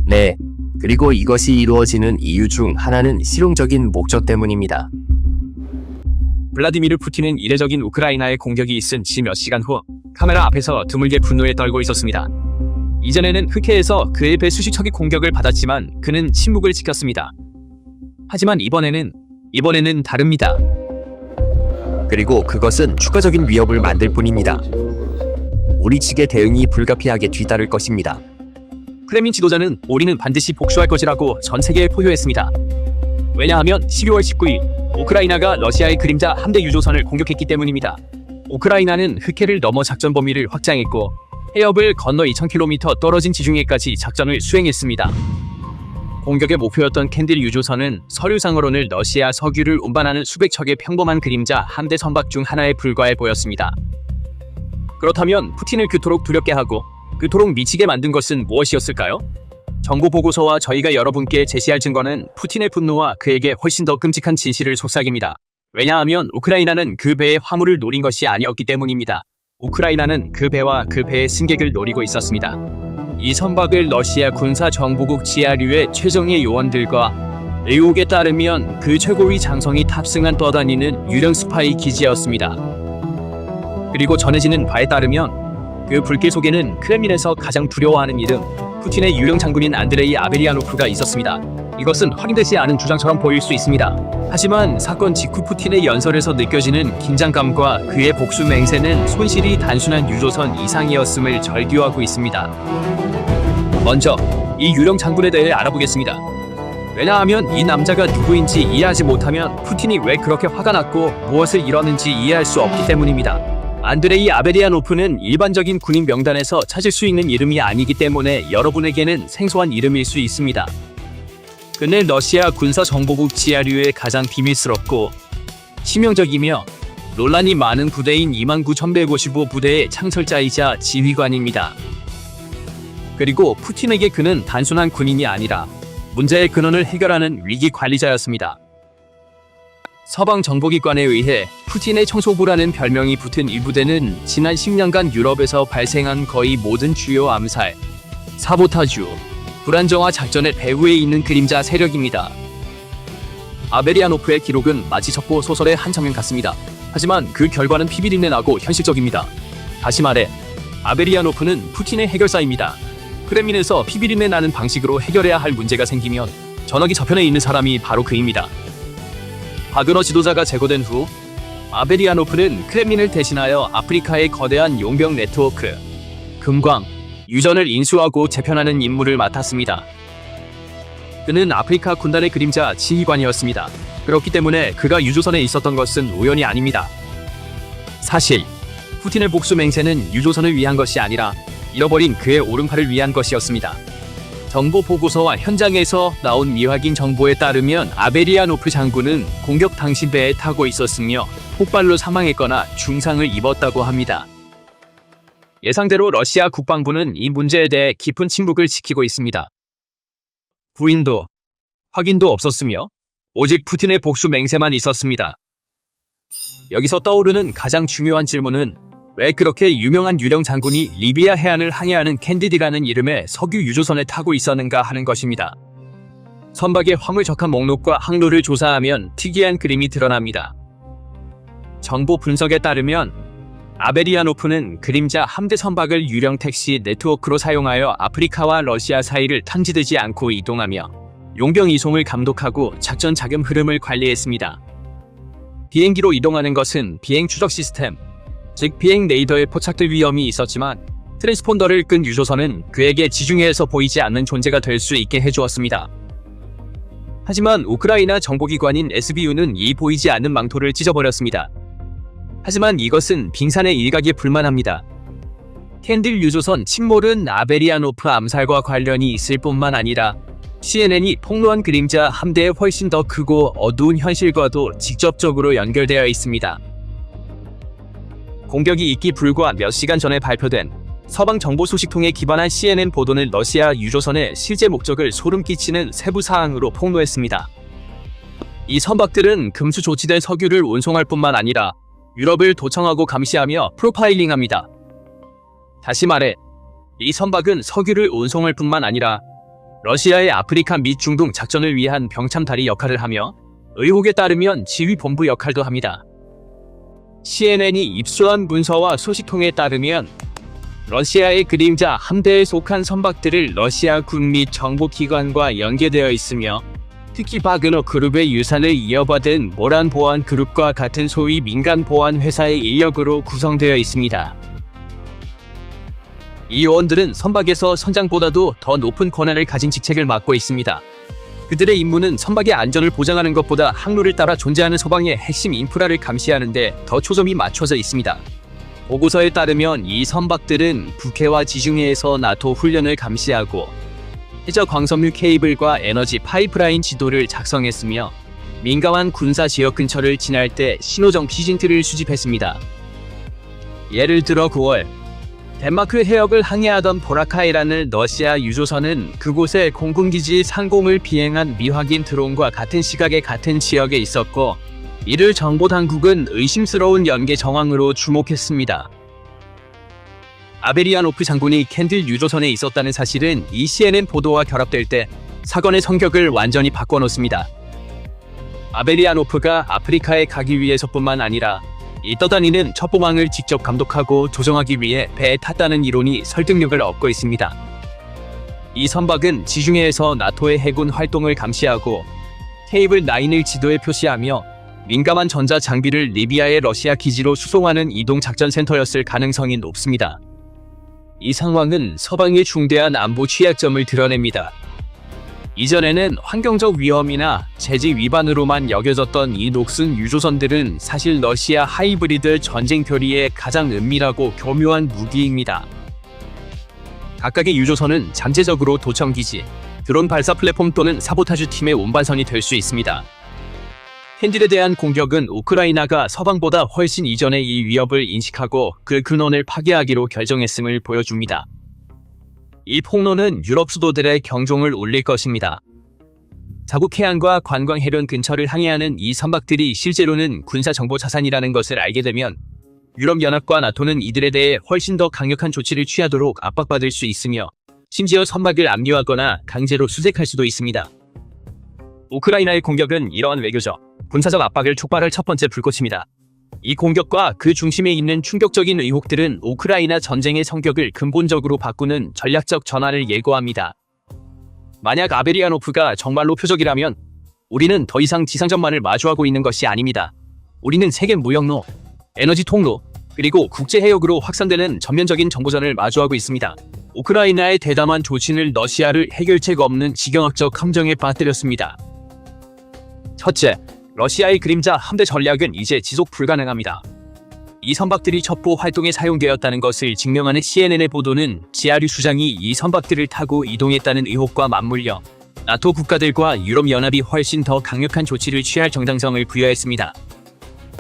네, 그리고 이것이 이루어지는 이유 중 하나는 실용적인 목적 때문입니다. 블라디미르 푸틴은 이례적인 우크라이나의 공격이 있은 지 몇 시간 후 카메라 앞에서 드물게 분노에 떨고 있었습니다. 이전에는 흑해에서 그의 배 수십 척이 공격을 받았지만 그는 침묵을 지켰습니다. 하지만 이번에는 다릅니다. 그리고 그것은 추가적인 위협을 만들 뿐입니다. 우리 측의 대응이 불가피하게 뒤따를 것입니다. 크렘린 지도자는 우리는 반드시 복수할 것이라고 전 세계에 포효했습니다. 왜냐하면 12월 19일 우크라이나가 러시아의 그림자 함대 유조선을 공격했기 때문입니다. 우크라이나는 흑해를 넘어 작전 범위를 확장했고 해협을 건너 2000km 떨어진 지중해까지 작전을 수행했습니다. 공격의 목표였던 캔딜 유조선은 서류상으로는 러시아 석유를 운반하는 수백 척의 평범한 그림자 함대 선박 중 하나에 불과해 보였습니다. 그렇다면 푸틴을 그토록 두렵게 하고 그토록 미치게 만든 것은 무엇이었을까요? 정보 보고서와 저희가 여러분께 제시할 증거는 푸틴의 분노와 그에게 훨씬 더 끔찍한 진실을 속삭입니다. 왜냐하면 우크라이나는 그 배의 화물을 노린 것이 아니었기 때문입니다. 우크라이나는 그 배와 그 배의 승객을 노리고 있었습니다. 이 선박을 러시아 군사정보국 지하류의 최정예 요원들과 의혹에 따르면 그 최고위 장성이 탑승한 떠다니는 유령 스파이 기지였습니다. 그리고 전해지는 바에 따르면 그 불길 속에는 크렘린에서 가장 두려워하는 이름, 푸틴의 유령 장군인 안드레이 아베리아노프가 있었습니다. 이것은 확인되지 않은 주장처럼 보일 수 있습니다. 하지만 사건 직후 푸틴의 연설에서 느껴지는 긴장감과 그의 복수 맹세는 손실이 단순한 유조선 이상이었음을 절규하고 있습니다. 먼저 이 유령 장군에 대해 알아보겠습니다. 왜냐하면 이 남자가 누구인지 이해하지 못하면 푸틴이 왜 그렇게 화가 났고 무엇을 이뤘는지 이해할 수 없기 때문입니다. 안드레이 아베리아노프는 일반적인 군인 명단에서 찾을 수 있는 이름이 아니기 때문에 여러분에게는 생소한 이름일 수 있습니다. 그는 러시아 군사정보국 지하류의 가장 비밀스럽고 치명적이며 논란이 많은 부대인 29,155 부대의 창설자이자 지휘관입니다. 그리고 푸틴에게 그는 단순한 군인이 아니라 문제의 근원을 해결하는 위기 관리자였습니다. 서방 정보기관에 의해 푸틴의 청소부라는 별명이 붙은 이 부대는 지난 10년간 유럽에서 발생한 거의 모든 주요 암살, 사보타주, 불안정화 작전의 배후에 있는 그림자 세력입니다. 아베리아노프의 기록은 마치 첩보 소설의 한 장면 같습니다. 하지만 그 결과는 피비린내 나고 현실적입니다. 다시 말해, 아베리아노프는 푸틴의 해결사입니다. 크렘린에서 피비린내 나는 방식으로 해결해야 할 문제가 생기면 전화기 저편에 있는 사람이 바로 그입니다. 바그너 지도자가 제거된 후 아베리아노프는 크렘린을 대신하여 아프리카의 거대한 용병 네트워크, 금광, 유전을 인수하고 재편하는 임무를 맡았습니다. 그는 아프리카 군단의 그림자 지휘관이었습니다. 그렇기 때문에 그가 유조선에 있었던 것은 우연이 아닙니다. 사실 푸틴의 복수 맹세는 유조선을 위한 것이 아니라 잃어버린 그의 오른팔을 위한 것이었습니다. 정보 보고서와 현장에서 나온 미확인 정보에 따르면 아베리아노프 장군은 공격 당시 배에 타고 있었으며 폭발로 사망했거나 중상을 입었다고 합니다. 예상대로 러시아 국방부는 이 문제에 대해 깊은 침묵을 지키고 있습니다. 부인도 확인도 없었으며 오직 푸틴의 복수 맹세만 있었습니다. 여기서 떠오르는 가장 중요한 질문은 왜 그렇게 유명한 유령 장군이 리비아 해안을 항해하는 캔디디라는 이름의 석유 유조선에 타고 있었는가 하는 것입니다. 선박의 화물 적합 목록과 항로를 조사하면 특이한 그림이 드러납니다. 정보 분석에 따르면 아베리아노프는 그림자 함대 선박을 유령 택시 네트워크로 사용하여 아프리카와 러시아 사이를 탐지되지 않고 이동하며 용병 이송을 감독하고 작전 자금 흐름을 관리했습니다. 비행기로 이동하는 것은 비행 추적 시스템, 즉 비행 레이더에 포착될 위험이 있었지만 트랜스폰더를 끈 유조선은 그에게 지중해에서 보이지 않는 존재가 될 수 있게 해주었습니다. 하지만 우크라이나 정보기관인 SBU는 이 보이지 않는 망토를 찢어버렸습니다. 하지만 이것은 빙산의 일각에 불만합니다. 캔딜 유조선 침몰은 아베리아노프 암살과 관련이 있을 뿐만 아니라 CNN이 폭로한 그림자 함대의 훨씬 더 크고 어두운 현실과도 직접적으로 연결되어 있습니다. 공격이 있기 불과 몇 시간 전에 발표된 서방 정보 소식통에 기반한 CNN 보도는 러시아 유조선의 실제 목적을 소름 끼치는 세부 사항으로 폭로했습니다. 이 선박들은 금수 조치된 석유를 운송할 뿐만 아니라 유럽을 도청하고 감시하며 프로파일링합니다. 다시 말해, 이 선박은 석유를 운송할 뿐만 아니라 러시아의 아프리카 및 중동 작전을 위한 병참다리 역할을 하며 의혹에 따르면 지휘본부 역할도 합니다. CNN이 입수한 문서와 소식통에 따르면 러시아의 그림자 함대에 속한 선박들을 러시아 군 및 정보기관과 연계되어 있으며 특히 바그너 그룹의 유산을 이어받은 모란 보안 그룹과 같은 소위 민간 보안 회사의 인력으로 구성되어 있습니다. 이 요원들은 선박에서 선장보다도 더 높은 권한을 가진 직책을 맡고 있습니다. 그들의 임무는 선박의 안전을 보장하는 것보다 항로를 따라 존재하는 서방의 핵심 인프라를 감시하는 데 더 초점이 맞춰져 있습니다. 보고서에 따르면 이 선박들은 북해와 지중해에서 나토 훈련을 감시하고 해저 광섬유 케이블과 에너지 파이프라인 지도를 작성했으며 민감한 군사 지역 근처를 지날 때 신호정 피진트를 수집했습니다. 예를 들어 9월 덴마크 해역을 항해하던 보라카이라는 러시아 유조선은 그곳에 공군기지 상공을 비행한 미확인 드론과 같은 시각에 같은 지역에 있었고 이를 정보당국은 의심스러운 연계 정황으로 주목했습니다. 아베리아노프 장군이 캔들 유조선에 있었다는 사실은 이 CNN 보도와 결합될 때 사건의 성격을 완전히 바꿔놓습니다. 아베리아노프가 아프리카에 가기 위해서뿐만 아니라 이 떠다니는 첩보망을 직접 감독하고 조정하기 위해 배에 탔다는 이론이 설득력을 얻고 있습니다. 이 선박은 지중해에서 나토의 해군 활동을 감시하고 케이블 9을 지도에 표시하며 민감한 전자 장비를 리비아의 러시아 기지로 수송하는 이동 작전 센터였을 가능성이 높습니다. 이 상황은 서방의 중대한 안보 취약점을 드러냅니다. 이전에는 환경적 위험이나 제재 위반으로만 여겨졌던 이 녹슨 유조선들은 사실 러시아 하이브리드 전쟁 교리의 가장 은밀하고 교묘한 무기입니다. 각각의 유조선은 잠재적으로 도청기지, 드론 발사 플랫폼 또는 사보타주 팀의 운반선이 될 수 있습니다. 캔들에 대한 공격은 우크라이나가 서방보다 훨씬 이전에 이 위협을 인식하고 그 근원을 파괴하기로 결정했음을 보여줍니다. 이 폭로는 유럽 수도들의 경종을 울릴 것입니다. 자국 해안과 관광 해변 근처를 항해하는 이 선박들이 실제로는 군사 정보 자산이라는 것을 알게 되면 유럽연합과 나토는 이들에 대해 훨씬 더 강력한 조치를 취하도록 압박받을 수 있으며 심지어 선박을 압류하거나 강제로 수색할 수도 있습니다. 우크라이나의 공격은 이러한 외교적, 군사적 압박을 촉발할 첫 번째 불꽃입니다. 이 공격과 그 중심에 있는 충격적인 의혹들은 우크라이나 전쟁의 성격을 근본적으로 바꾸는 전략적 전환을 예고합니다. 만약 아베리아노프가 정말로 표적이라면 우리는 더 이상 지상전만을 마주하고 있는 것이 아닙니다. 우리는 세계 무역로, 에너지 통로, 그리고 국제해역으로 확산되는 전면적인 정보전을 마주하고 있습니다. 우크라이나의 대담한 조치는 러시아를 해결책 없는 지경학적 함정에 빠뜨렸습니다. 첫째, 러시아의 그림자 함대 전략은 이제 지속 불가능합니다. 이 선박들이 첩보 활동에 사용되었다는 것을 증명하는 CNN의 보도는 지하류 수장이 이 선박들을 타고 이동했다는 의혹과 맞물려 나토 국가들과 유럽연합이 훨씬 더 강력한 조치를 취할 정당성을 부여했습니다.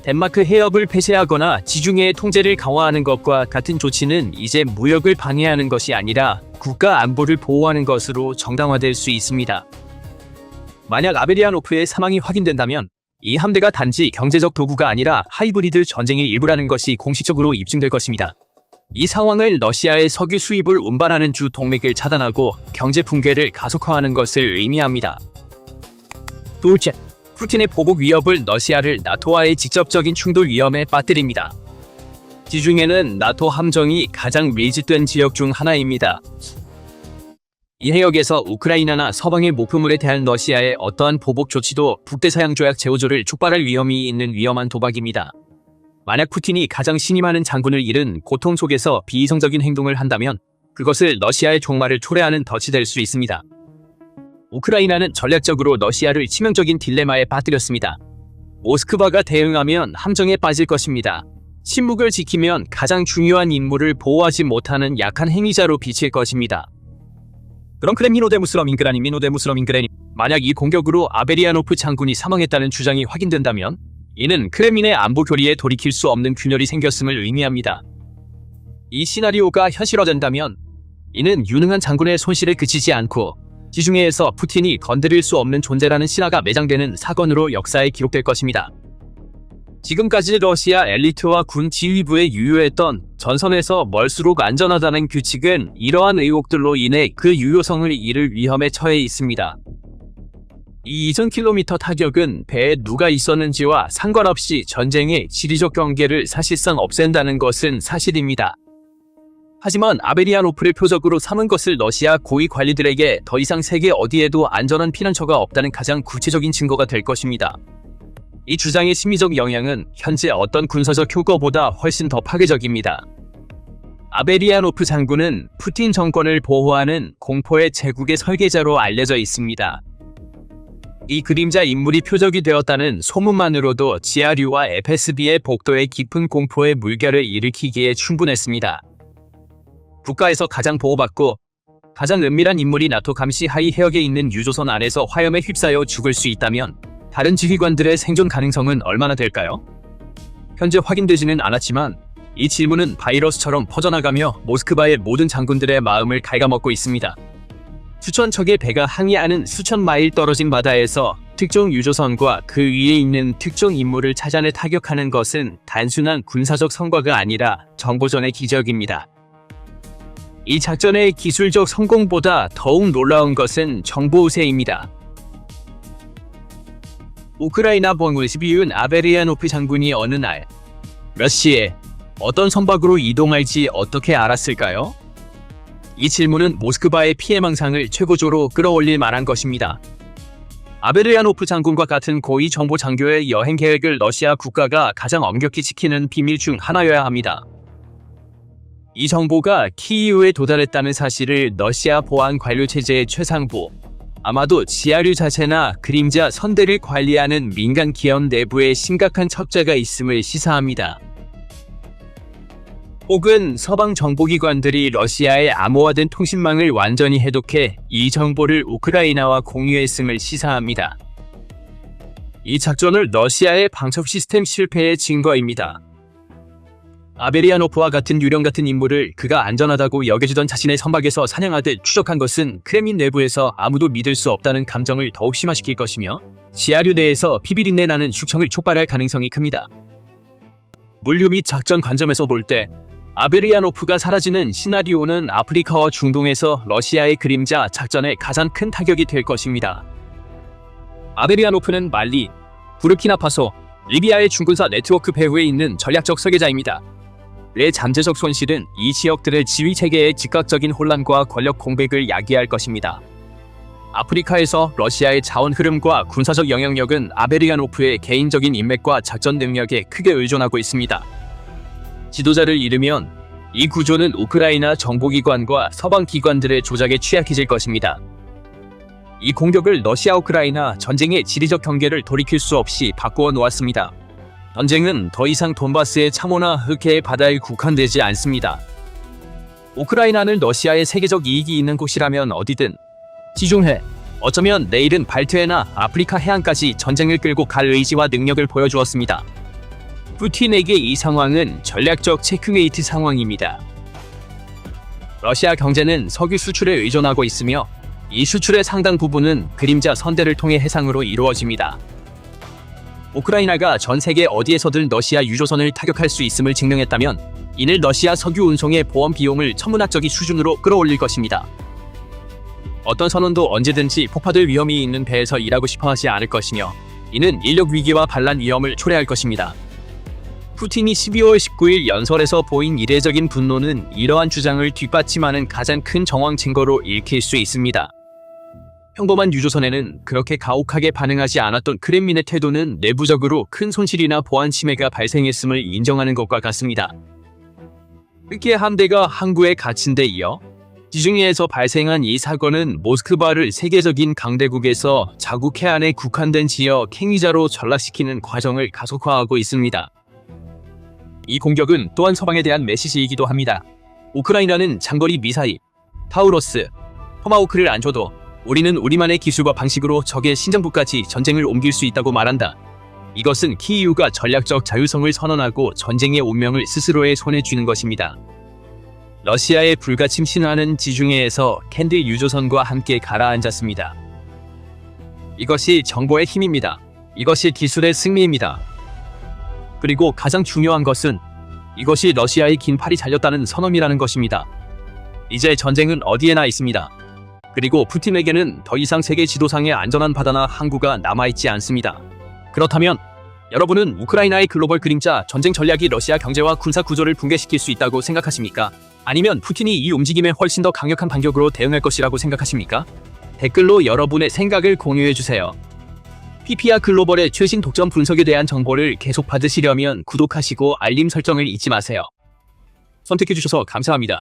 덴마크 해협을 폐쇄하거나 지중해의 통제를 강화하는 것과 같은 조치는 이제 무역을 방해하는 것이 아니라 국가 안보를 보호하는 것으로 정당화될 수 있습니다. 만약 아베리아노프의 사망이 확인된다면 이 함대가 단지 경제적 도구가 아니라 하이브리드 전쟁의 일부라는 것이 공식적으로 입증될 것입니다. 이 상황을 러시아의 석유 수입을 운반하는 주 동맥을 차단하고 경제 붕괴를 가속화하는 것을 의미합니다. 둘째, 푸틴의 보복 위협을 러시아를 나토와의 직접적인 충돌 위험에 빠뜨립니다. 지중해는 나토 함정이 가장 밀집된 지역 중 하나입니다. 이 해역에서 우크라이나나 서방의 목표물에 대한 러시아의 어떠한 보복 조치도 북대서양 조약 재호조를 촉발할 위험이 있는 위험한 도박입니다. 만약 푸틴이 가장 신임하는 장군을 잃은 고통 속에서 비이성적인 행동을 한다면 그것을 러시아의 종말을 초래하는 덫이 될 수 있습니다. 우크라이나는 전략적으로 러시아를 치명적인 딜레마에 빠뜨렸습니다. 모스크바가 대응하면 함정에 빠질 것입니다. 침묵을 지키면 가장 중요한 임무를 보호하지 못하는 약한 행위자로 비칠 것입니다. 그럼 크렘리노데무스러민그라니 미노데무스러민그레니 만약 이 공격으로 아베리아노프 장군이 사망했다는 주장이 확인된다면 이는 크렘린의 안보 교리에 돌이킬 수 없는 균열이 생겼음을 의미합니다. 이 시나리오가 현실화된다면 이는 유능한 장군의 손실에 그치지 않고 지중해에서 푸틴이 건드릴 수 없는 존재라는 신화가 매장되는 사건으로 역사에 기록될 것입니다. 지금까지 러시아 엘리트와 군 지휘부에 유효했던 전선에서 멀수록 안전하다는 규칙은 이러한 의혹들로 인해 그 유효성을 잃을 위험에 처해 있습니다. 이 2000km 타격은 배에 누가 있었는지와 상관없이 전쟁의 지리적 경계를 사실상 없앤다는 것은 사실입니다. 하지만 아베리아노프를 표적으로 삼은 것을 러시아 고위 관리들에게 더 이상 세계 어디에도 안전한 피난처가 없다는 가장 구체적인 증거가 될 것입니다. 이 주장의 심리적 영향은 현재 어떤 군사적 효과보다 훨씬 더 파괴적입니다. 아베리아노프 장군은 푸틴 정권을 보호하는 공포의 제국의 설계자로 알려져 있습니다. 이 그림자 인물이 표적이 되었다는 소문만으로도 GRU와 FSB의 복도에 깊은 공포의 물결을 일으키기에 충분했습니다. 국가에서 가장 보호받고 가장 은밀한 인물이 나토 감시 하위 해역에 있는 유조선 안에서 화염에 휩싸여 죽을 수 있다면 다른 지휘관들의 생존 가능성은 얼마나 될까요? 현재 확인되지는 않았지만 이 질문은 바이러스처럼 퍼져나가며 모스크바의 모든 장군들의 마음을 갉아먹고 있습니다. 수천 척의 배가 항해하는 수천 마일 떨어진 바다에서 특정 유조선과 그 위에 있는 특정 인물을 찾아내 타격하는 것은 단순한 군사적 성과가 아니라 정보전의 기적입니다. 이 작전의 기술적 성공보다 더욱 놀라운 것은 정보 우세입니다. 우크라이나 봉을 비운 아베리아노프 장군이 어느 날 몇 시에 어떤 선박으로 이동할지 어떻게 알았을까요? 이 질문은 모스크바의 피해망상을 최고조로 끌어올릴 만한 것입니다. 아베리아노프 장군과 같은 고위 정보 장교의 여행 계획을 러시아 국가가 가장 엄격히 지키는 비밀 중 하나여야 합니다. 이 정보가 키이우에 도달했다는 사실을 러시아 보안 관료 체제의 최상부, 아마도 GRU 자체나 그림자 선대를 관리하는 민간 기업 내부에 심각한 첩자가 있음을 시사합니다. 혹은 서방 정보기관들이 러시아의 암호화된 통신망을 완전히 해독해 이 정보를 우크라이나와 공유했음을 시사합니다. 이 작전은 러시아의 방첩 시스템 실패의 증거입니다. 아베리아노프와 같은 유령 같은 인물을 그가 안전하다고 여겨지던 자신의 선박에서 사냥하듯 추적한 것은 크렘린 내부에서 아무도 믿을 수 없다는 감정을 더욱 심화시킬 것이며 GRU 내에서 피비린내 나는 숙청을 촉발할 가능성이 큽니다. 물류 및 작전 관점에서 볼 때 아베리아노프가 사라지는 시나리오는 아프리카와 중동에서 러시아의 그림자 작전에 가장 큰 타격이 될 것입니다. 아베리아노프는 말리, 부르키나파소, 리비아의 중군사 네트워크 배후에 있는 전략적 설계자입니다. 의 잠재적 손실은 이 지역들의 지휘 체계의 즉각적인 혼란과 권력 공백을 야기할 것입니다. 아프리카에서 러시아의 자원 흐름과 군사적 영향력은 아베리아노프의 개인적인 인맥과 작전 능력에 크게 의존하고 있습니다. 지도자를 잃으면 이 구조는 우크라이나 정보기관과 서방 기관들의 조작에 취약해질 것입니다. 이 공격을 러시아-우크라이나 전쟁의 지리적 경계를 돌이킬 수 없이 바꾸어 놓았습니다. 전쟁은 더 이상 돈바스의 참호나 흑해의 바다에 국한되지 않습니다. 우크라이나는 러시아의 세계적 이익이 있는 곳이라면 어디든 지중해, 어쩌면 내일은 발트해나 아프리카 해안까지 전쟁을 끌고 갈 의지와 능력을 보여주었습니다. 푸틴에게 이 상황은 전략적 체크메이트 상황입니다. 러시아 경제는 석유 수출에 의존하고 있으며 이 수출의 상당 부분은 그림자 선대를 통해 해상으로 이루어집니다. 우크라이나가 전 세계 어디에서든 러시아 유조선을 타격할 수 있음을 증명했다면 이는 러시아 석유 운송의 보험 비용을 천문학적인 수준으로 끌어올릴 것입니다. 어떤 선원도 언제든지 폭파될 위험이 있는 배에서 일하고 싶어 하지 않을 것이며 이는 인력 위기와 반란 위험을 초래할 것입니다. 푸틴이 12월 19일 연설에서 보인 이례적인 분노는 이러한 주장을 뒷받침하는 가장 큰 정황 증거로 읽힐 수 있습니다. 평범한 유조선에는 그렇게 가혹하게 반응하지 않았던 크렘린의 태도는 내부적으로 큰 손실이나 보안 침해가 발생했음을 인정하는 것과 같습니다. 흑해 함대가 항구에 갇힌 데 이어 지중해에서 발생한 이 사건은 모스크바를 세계적인 강대국에서 자국 해안에 국한된 지역 행위자로 전락시키는 과정을 가속화하고 있습니다. 이 공격은 또한 서방에 대한 메시지이기도 합니다. 우크라이나는 장거리 미사일, 타우러스, 토마호크를 안 줘도 우리는 우리만의 기술과 방식으로 적의 신정부까지 전쟁을 옮길 수 있다고 말한다. 이것은 키이우가 전략적 자율성을 선언하고 전쟁의 운명을 스스로의 손에 쥐는 것입니다. 러시아의 불가침 신화는 지중해에서 캔드 유조선과 함께 가라앉았습니다. 이것이 정보의 힘입니다. 이것이 기술의 승리입니다. 그리고 가장 중요한 것은 이것이 러시아의 긴 팔이 잘렸다는 선언이라는 것입니다. 이제 전쟁은 어디에나 있습니다. 그리고 푸틴에게는 더 이상 세계 지도상의 안전한 바다나 항구가 남아있지 않습니다. 그렇다면 여러분은 우크라이나의 글로벌 그림자 전쟁 전략이 러시아 경제와 군사 구조를 붕괴시킬 수 있다고 생각하십니까? 아니면 푸틴이 이 움직임에 훨씬 더 강력한 반격으로 대응할 것이라고 생각하십니까? 댓글로 여러분의 생각을 공유해주세요. PPR 글로벌의 최신 독점 분석에 대한 정보를 계속 받으시려면 구독하시고 알림 설정을 잊지 마세요. 선택해주셔서 감사합니다.